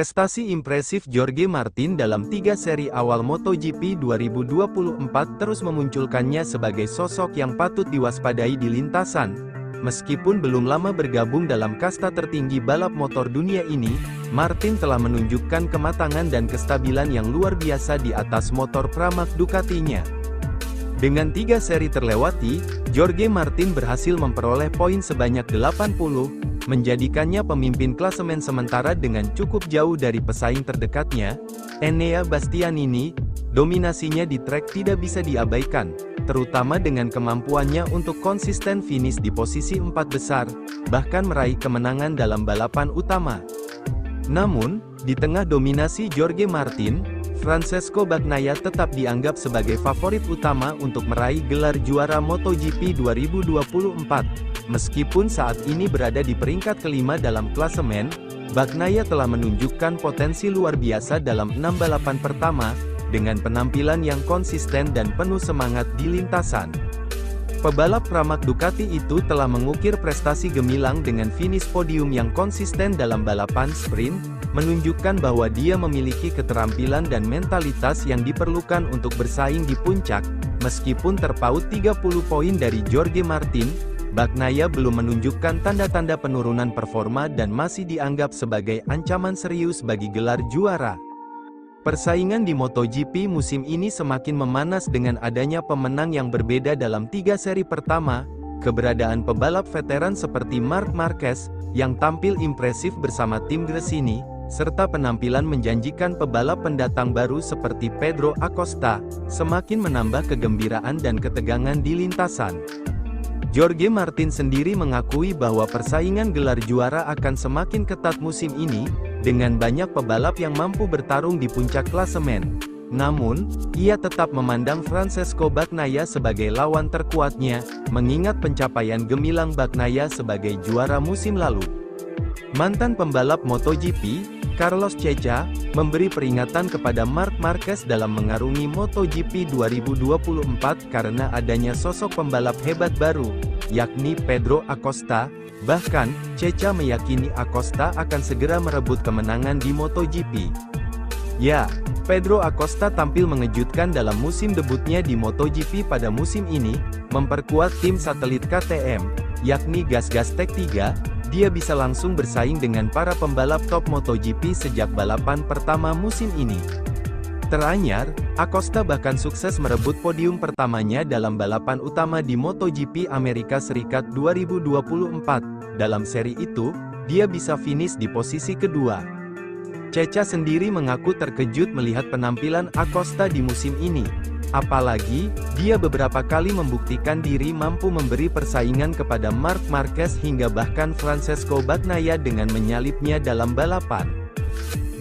Prestasi impresif Jorge Martin dalam 3 seri awal MotoGP 2024 terus memunculkannya sebagai sosok yang patut diwaspadai di lintasan. Meskipun belum lama bergabung dalam kasta tertinggi balap motor dunia ini, Martin telah menunjukkan kematangan dan kestabilan yang luar biasa di atas motor Pramac Ducatinya. Dengan 3 seri terlewati, Jorge Martin berhasil memperoleh poin sebanyak 80, menjadikannya pemimpin klasemen sementara dengan cukup jauh dari pesaing terdekatnya, Enea Bastianini. Dominasinya di trek tidak bisa diabaikan, terutama dengan kemampuannya untuk konsisten finish di posisi 4 besar, bahkan meraih kemenangan dalam balapan utama. Namun, di tengah dominasi Jorge Martin, Francesco Bagnaia tetap dianggap sebagai favorit utama untuk meraih gelar juara MotoGP 2024. Meskipun saat ini berada di peringkat kelima dalam klasemen, Bagnaia telah menunjukkan potensi luar biasa dalam 6 balapan pertama, dengan penampilan yang konsisten dan penuh semangat di lintasan. Pebalap Pramac Ducati itu telah mengukir prestasi gemilang dengan finish podium yang konsisten dalam balapan sprint, menunjukkan bahwa dia memiliki keterampilan dan mentalitas yang diperlukan untuk bersaing di puncak. Meskipun terpaut 30 poin dari Jorge Martin, Bagnaia belum menunjukkan tanda-tanda penurunan performa dan masih dianggap sebagai ancaman serius bagi gelar juara. Persaingan di MotoGP musim ini semakin memanas dengan adanya pemenang yang berbeda dalam 3 seri pertama, keberadaan pebalap veteran seperti Marc Marquez, yang tampil impresif bersama tim Gresini, serta penampilan menjanjikan pebalap pendatang baru seperti Pedro Acosta, semakin menambah kegembiraan dan ketegangan di lintasan. Jorge Martin sendiri mengakui bahwa persaingan gelar juara akan semakin ketat musim ini, dengan banyak pebalap yang mampu bertarung di puncak klasemen. Namun, ia tetap memandang Francesco Bagnaia sebagai lawan terkuatnya, mengingat pencapaian gemilang Bagnaia sebagai juara musim lalu. Mantan pembalap MotoGP, Carlos Ceca, memberi peringatan kepada Marc Marquez dalam mengarungi MotoGP 2024 karena adanya sosok pembalap hebat baru, yakni Pedro Acosta. Bahkan, Ceca meyakini Acosta akan segera merebut kemenangan di MotoGP. Ya, Pedro Acosta tampil mengejutkan dalam musim debutnya di MotoGP pada musim ini, memperkuat tim satelit KTM, yakni GasGas Tech 3, dia bisa langsung bersaing dengan para pembalap top MotoGP sejak balapan pertama musim ini. Teranyar, Acosta bahkan sukses merebut podium pertamanya dalam balapan utama di MotoGP Amerika Serikat 2024. Dalam seri itu, dia bisa finish di posisi kedua. Ceca sendiri mengaku terkejut melihat penampilan Acosta di musim ini. Apalagi, dia beberapa kali membuktikan diri mampu memberi persaingan kepada Marc Marquez hingga bahkan Francesco Bagnaia dengan menyalipnya dalam balapan.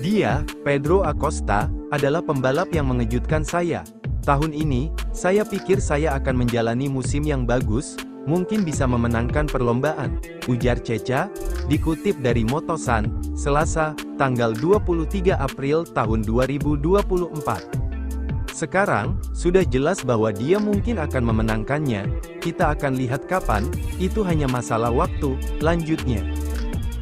Dia, Pedro Acosta, adalah pembalap yang mengejutkan saya. Tahun ini, saya pikir saya akan menjalani musim yang bagus, mungkin bisa memenangkan perlombaan, ujar Ceca, dikutip dari Motosan, Selasa, tanggal 23 April tahun 2024. Sekarang, sudah jelas bahwa dia mungkin akan memenangkannya, kita akan lihat kapan, itu hanya masalah waktu, lanjutnya.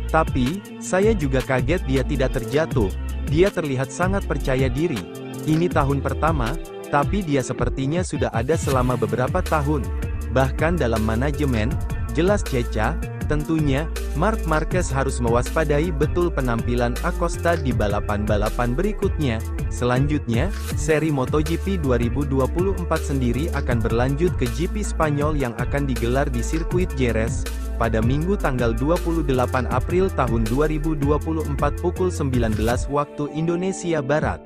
Tapi, saya juga kaget dia tidak terjatuh, dia terlihat sangat percaya diri. Ini tahun pertama, tapi dia sepertinya sudah ada selama beberapa tahun. Bahkan dalam manajemen, jelas Ceca, tentunya, Marc Marquez harus mewaspadai betul penampilan Acosta di balapan-balapan berikutnya. Selanjutnya, seri MotoGP 2024 sendiri akan berlanjut ke GP Spanyol yang akan digelar di sirkuit Jerez, pada Minggu tanggal 28 April tahun 2024 pukul 19 waktu Indonesia Barat.